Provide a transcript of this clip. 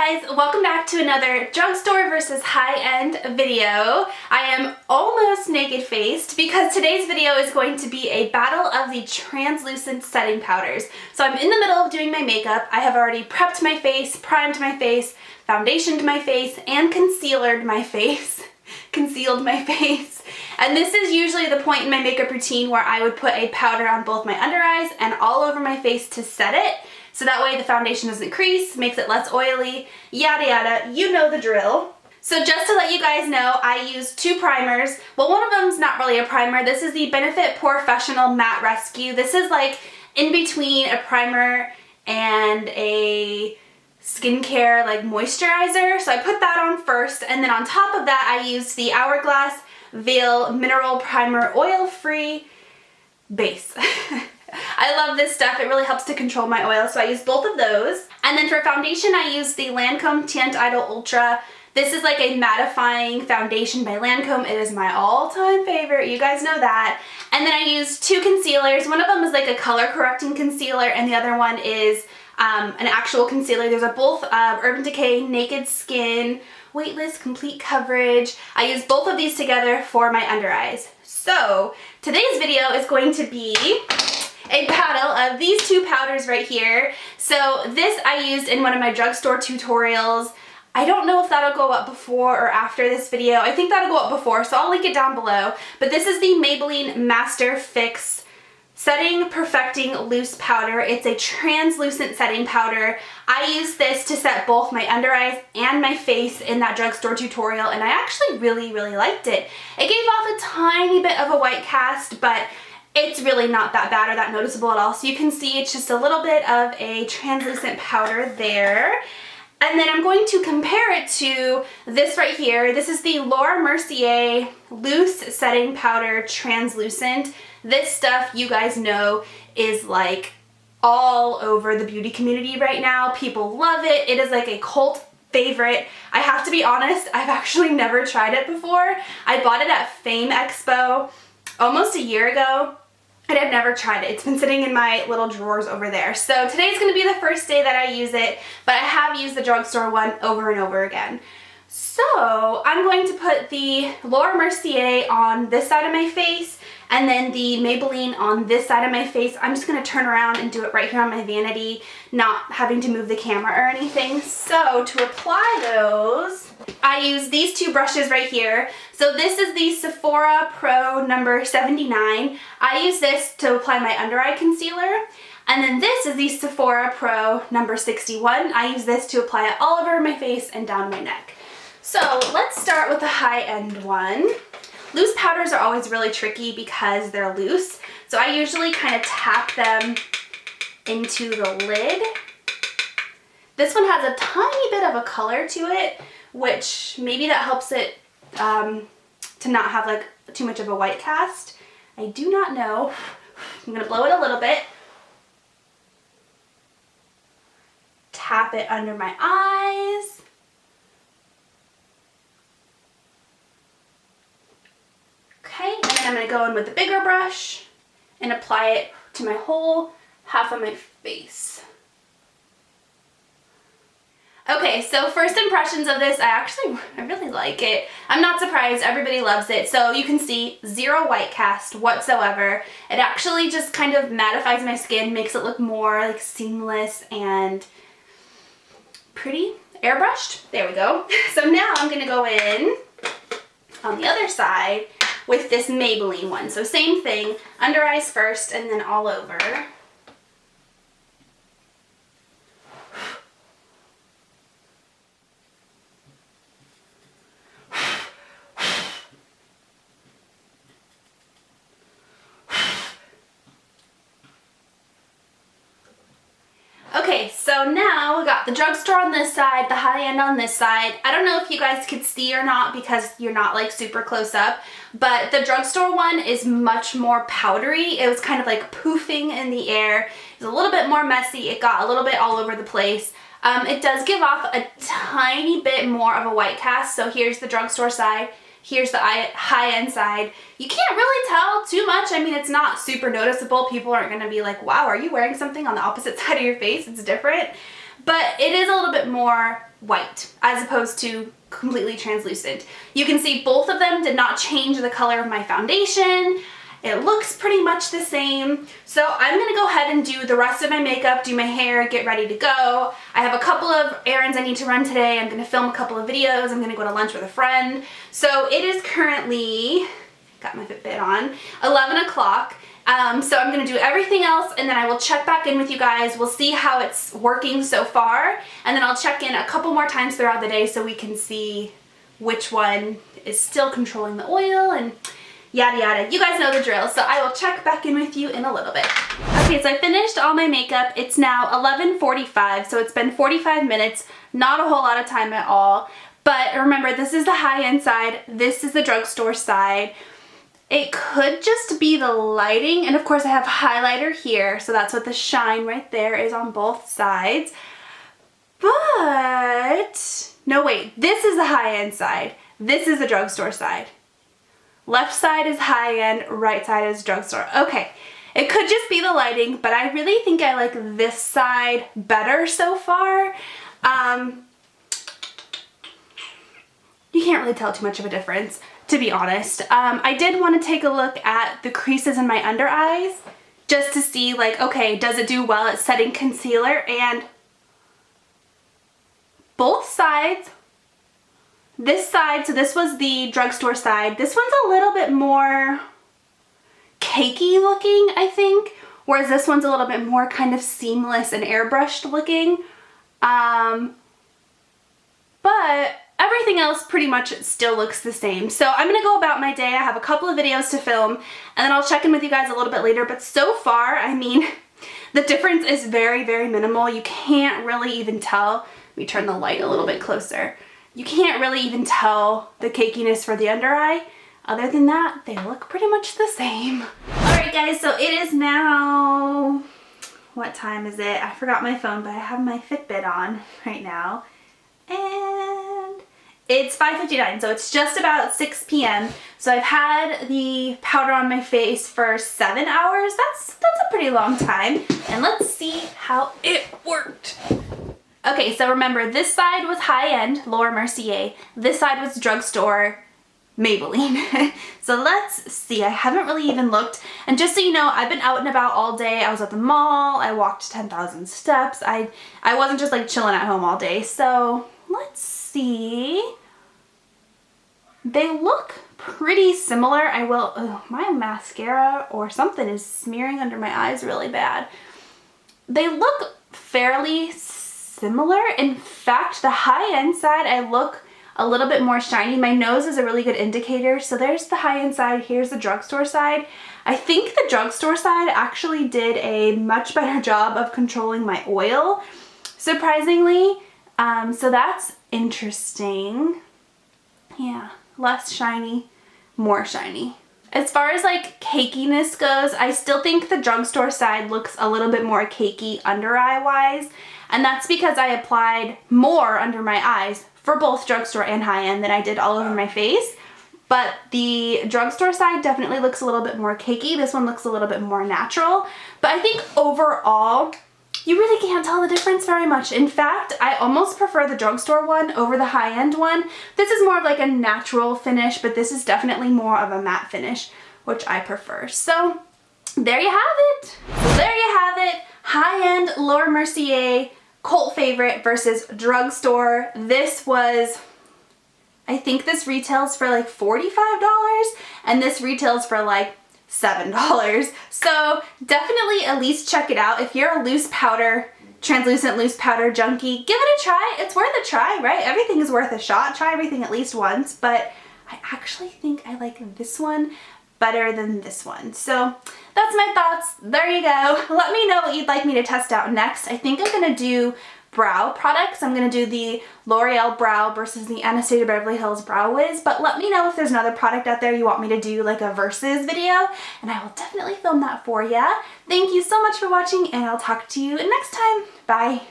Hey guys, welcome back to another drugstore versus high-end video. I am almost naked faced because today's video is going to be a battle of the translucent setting powders. So I'm in the middle of doing my makeup. I have already prepped my face, primed my face, foundationed my face, and concealed my face. Concealed my face. And this is usually the point in my makeup routine where I would put a powder on both my under eyes and all over my face to set it. So that way the foundation doesn't crease, makes it less oily, yada yada, you know the drill. So just to let you guys know, I used two primers. Well, one of them's not really a primer. This is the Benefit Professional Matte Rescue. This is like in between a primer and a skincare like moisturizer. So I put that on first, and then on top of that I used the Hourglass Veil Mineral Primer Oil-Free Base. I love this stuff. It really helps to control my oil, so I use both of those. And then for foundation, I use the Lancome Teint Idol Ultra. This is like a mattifying foundation by Lancome. It is my all-time favorite. You guys know that. And then I use two concealers. One of them is like a color-correcting concealer, and the other one is an actual concealer. There's both Urban Decay Naked Skin Weightless Complete Coverage. I use both of these together for my under eyes. So today's video is going to be a battle of these two powders right here. So this I used in one of my drugstore tutorials. I don't know if that'll go up before or after this video. I think that'll go up before, so I'll link it down below. But this is the Maybelline Master Fix Setting Perfecting Loose Powder. It's a translucent setting powder. I used this to set both my under eyes and my face in that drugstore tutorial, and I actually really liked it. It gave off a tiny bit of a white cast, but it's really not that bad or that noticeable at all. So you can see it's just a little bit of a translucent powder there. And then I'm going to compare it to this right here. This is the Laura Mercier Loose Setting Powder Translucent. This stuff, you guys know, is like all over the beauty community right now. People love it. It is like a cult favorite. I have to be honest, I've actually never tried it before. I bought it at Fame Expo almost a year ago, and I've never tried it. It's been sitting in my little drawers over there. So today's gonna be the first day that I use it, but I have used the drugstore one over and over again. So I'm going to put the Laura Mercier on this side of my face, and then the Maybelline on this side of my face. I'm just gonna turn around and do it right here on my vanity, not having to move the camera or anything. So to apply those, I use these two brushes right here. So this is the Sephora Pro number 79. I use this to apply my under eye concealer. And then this is the Sephora Pro number 61. I use this to apply it all over my face and down my neck. So let's start with the high-end one. Loose powders are always really tricky because they're loose. So I usually kind of tap them into the lid. This one has a tiny bit of a color to it, which maybe that helps it to not have like too much of a white cast. I do not know. I'm gonna blow it a little bit. Tap it under my eyes. Okay, and then I'm gonna go in with the bigger brush and apply it to my whole half of my face. Okay, so first impressions of this, I really like it. I'm not surprised, everybody loves it. So you can see zero white cast whatsoever. It actually just kind of mattifies my skin, makes it look more like seamless and pretty airbrushed. There we go. So now I'm gonna go in on the other side with this Maybelline one. So same thing, under eyes first and then all over. Okay, so now we got the drugstore on this side, the high-end on this side. I don't know if you guys could see or not because you're not like super close up, but the drugstore one is much more powdery. It was kind of like poofing in the air. It was a little bit more messy. It got a little bit all over the place. It does give off a tiny bit more of a white cast. So here's the drugstore side. Here's the high-end side. You can't really tell too much. I mean, it's not super noticeable. People aren't going to be like, wow, are you wearing something on the opposite side of your face? It's different. but it is a little bit more white as opposed to completely translucent. You can see both of them did not change the color of my foundation. It looks pretty much the same. So I'm gonna go ahead and do the rest of my makeup, do my hair, get ready to go. I have a couple of errands I need to run today. I'm gonna film a couple of videos. I'm gonna go to lunch with a friend. So it is currently, got my Fitbit on, 11 o'clock. So I'm gonna do everything else and then I will check back in with you guys. We'll see how it's working so far. And then I'll check in a couple more times throughout the day so we can see which one is still controlling the oil and yada yada. You guys know the drill, so I will check back in with you in a little bit. Okay, so I finished all my makeup. It's now 11:45, so it's been 45 minutes. Not a whole lot of time at all. But remember, this is the high-end side. This is the drugstore side. It could just be the lighting, and of course I have highlighter here, so that's what the shine right there is on both sides. But, no wait, this is the high-end side. This is the drugstore side. Left side is high-end, right side is drugstore. Okay, it could just be the lighting, but I really think I like this side better so far. You can't really tell too much of a difference, to be honest. I did want to take a look at the creases in my under eyes just to see, like, okay, does it do well at setting concealer? And both sides, this side, so this was the drugstore side, this one's a little bit more cakey looking, I think, whereas this one's a little bit more kind of seamless and airbrushed looking. But everything else pretty much still looks the same. So I'm gonna go about my day. I have a couple of videos to film and then I'll check in with you guys a little bit later. But so far, I mean, the difference is very, very minimal. You can't really even tell. Let me turn the light a little bit closer. You can't really even tell the cakiness for the under eye. Other than that, they look pretty much the same. All right, guys, so it is now, what time is it? I forgot my phone, but I have my Fitbit on right now. And it's 5:59, so it's just about 6 p.m. So I've had the powder on my face for 7 hours. That's a pretty long time. And let's see how it worked. Okay, so remember, this side was high-end, Laura Mercier. This side was drugstore, Maybelline. So let's see, I haven't really even looked. And just so you know, I've been out and about all day. I was at the mall, I walked 10,000 steps. I wasn't just like chilling at home all day. So let's see. They look pretty similar. My mascara or something is smearing under my eyes really bad. They look fairly similar. In fact, the high-end side, I look a little bit more shiny. My nose is a really good indicator. So there's the high-end side, here's the drugstore side. I think the drugstore side actually did a much better job of controlling my oil, surprisingly. So that's interesting. Yeah, less shiny, more shiny. As far as like cakiness goes, I still think the drugstore side looks a little bit more cakey under eye wise. And that's because I applied more under my eyes for both drugstore and high-end than I did all over my face. But the drugstore side definitely looks a little bit more cakey. This one looks a little bit more natural. But I think overall, you really can't tell the difference very much. In fact, I almost prefer the drugstore one over the high-end one. This is more of like a natural finish, but this is definitely more of a matte finish, which I prefer. So there you have it. There you have it. High-end Laura Mercier cult favorite versus drugstore. This was, I think this retails for like $45 and this retails for like $7. So definitely at least check it out. If you're a loose powder, translucent loose powder junkie, give it a try. It's worth a try, right? Everything is worth a shot. Try everything at least once, but I actually think I like this one better than this one. So that's my thoughts. There you go. Let me know what you'd like me to test out next. I think I'm gonna do brow products. I'm gonna do the L'Oreal Brow versus the Anastasia Beverly Hills Brow Wiz, but let me know if there's another product out there you want me to do like a versus video, and I will definitely film that for ya. Thank you so much for watching, and I'll talk to you next time. Bye.